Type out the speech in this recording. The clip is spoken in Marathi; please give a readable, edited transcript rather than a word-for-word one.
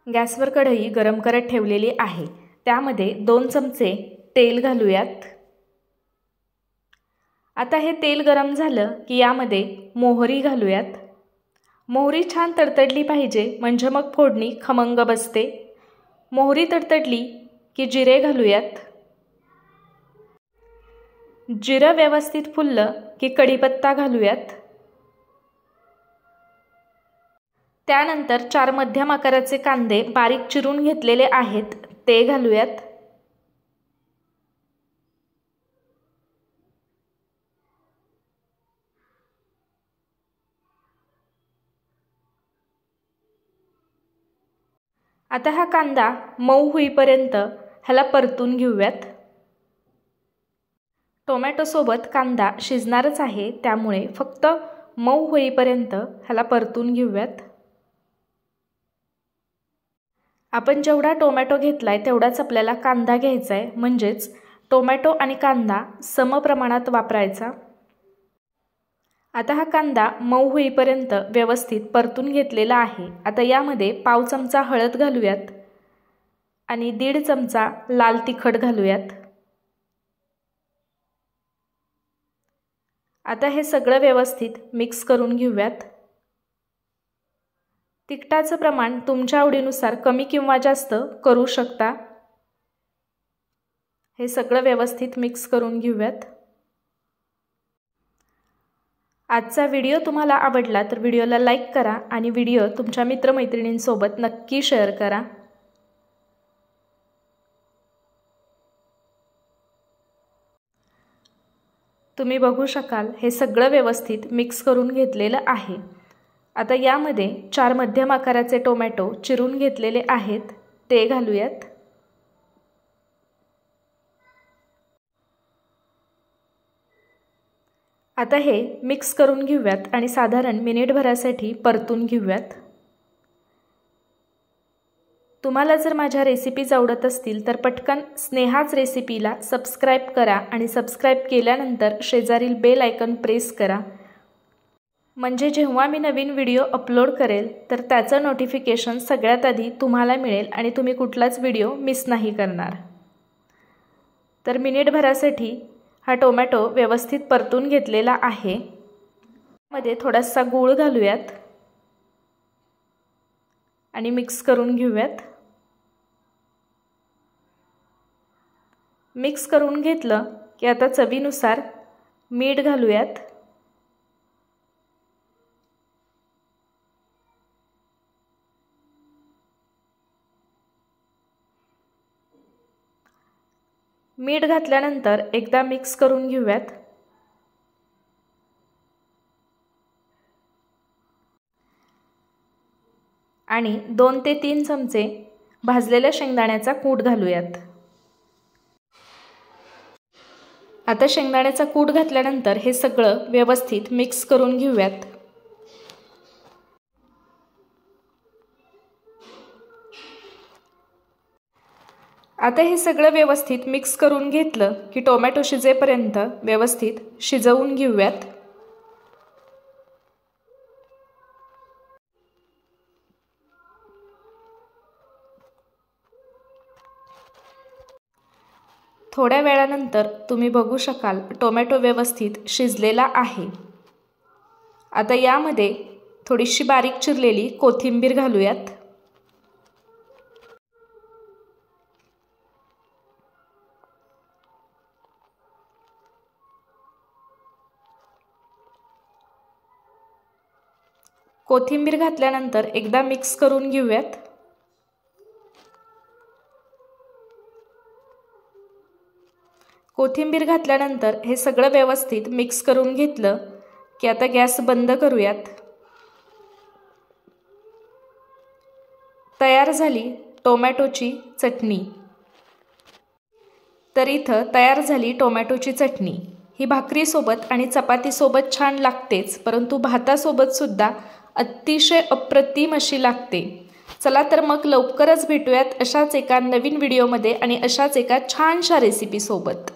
गॅसवर कढई गरम करत ठेवलेली आहे। त्यामध्ये 2 चमचे तेल घालूयात। आता हे तेल गरम झालं की यामध्ये मोहरी घालूयात। मोहरी छान तडतडली पाहिजे, म्हणजे मग फोडणी खमंग बसते। मोहरी तडतडली की जिरे घालूयात। जिरं व्यवस्थित फुललं की कढीपत्ता घालूयात। त्यानंतर 4 मध्यम आकाराचे कांदे बारीक चिरून घेतलेले आहेत ते घालूयात। आता हा कांदा मऊ होईपर्यंत ह्याला परतून घेऊयात। टोमॅटो सोबत कांदा शिजणारच आहे, त्यामुळे फक्त मऊ होईपर्यंत ह्याला परतून घेऊयात। आपण जेवढा टोमॅटो घेतलाय तेवढाच आपल्याला कांदा घ्यायचा आहे, म्हणजेच टोमॅटो आणि कांदा समप्रमाणात वापरायचा। आता हा कांदा मऊ होईपर्यंत व्यवस्थित परतून घेतलेला आहे। आता यामध्ये पाव चमचा हळद घालूयात आणि 1.5 चमचा लाल तिखट घालूयात। आता हे सगळं व्यवस्थित मिक्स करून घेऊयात। तिखटाचं प्रमाण तुमच्या आवडीनुसार कमी किंवा जास्त करू शकता। हे सगळं व्यवस्थित मिक्स करून घेऊयात। आजचा व्हिडिओ तुम्हाला आवडला तर व्हिडिओला लाईक करा आणि व्हिडिओ तुमच्या मित्रमैत्रिणींसोबत नक्की शेअर करा। तुम्ही बघू शकाल हे सगळं व्यवस्थित मिक्स करून घेतलेलं आहे। आता यामध्ये 4 मध्यम आकाराचे टोमॅटो चिरून घेतलेले आहेत ते घालूयात। आता हे मिक्स करून घेऊयात आणि साधारण मिनिटभरासाठी परतून घेऊयात। तुम्हाला जर माझ्या रेसिपीज आवडत असतील तर पटकन स्नेहाच रेसिपीला सबस्क्राइब करा आणि सबस्क्राइब केल्यानंतर शेजारील बेल आयकॉन प्रेस करा, म्हणजे जेव्हा मी नवीन व्हिडिओ अपलोड करेल तर त्याचं नोटिफिकेशन सगळ्यात आधी तुम्हाला मिळेल आणि तुम्ही कुठलाच व्हिडिओ मिस नाही करणार। तर मिनिटभरासाठी हा टोमॅटो व्यवस्थित परतून घेतलेला आहे। मध्ये थोडासा गूळ घालूयात आणि मिक्स करून घेऊयात। मिक्स करून घेतलं की आता चवीनुसार मीठ घालूयात। मीठ घातल्यानंतर एकदा मिक्स करून घेऊयात। आणि 2 ते 3 चमचे भाजलेल्या शेंगदाण्याचा कूट घालूयात। आता शेंगदाण्याचा कूट घातल्यानंतर हे सगळं व्यवस्थित मिक्स करून घेऊयात। आता हे सगळं व्यवस्थित मिक्स करून घेतलं की टोमॅटो शिजेपर्यंत व्यवस्थित शिजवून घेऊयात। थोड्या वेळानंतर तुम्ही बघू शकाल टोमॅटो व्यवस्थित शिजलेला आहे। आता यामध्ये थोडीशी बारीक चिरलेली कोथिंबीर घालूयात। कोथिंबीर घातल्यानंतर एकदा मिक्स करून घेऊयात। कोथिंबीर घातल्यानंतर हे सगळं व्यवस्थित मिक्स करून घेतलं की आता गॅस बंद करूयात। तयार झाली टोमॅटोची चटणी। तर इथं तयार झाली टोमॅटोची चटणी। ही भाकरीसोबत आणि चपातीसोबत छान लागतेच, परंतु भातासोबत सुद्धा अतिशय अप्रतिम अशी लागते। चला तर मग लवकरच भेटूयात अशाच एका नवीन व्हिडिओमध्ये आणि अशाच एका छानशा रेसिपीसोबत।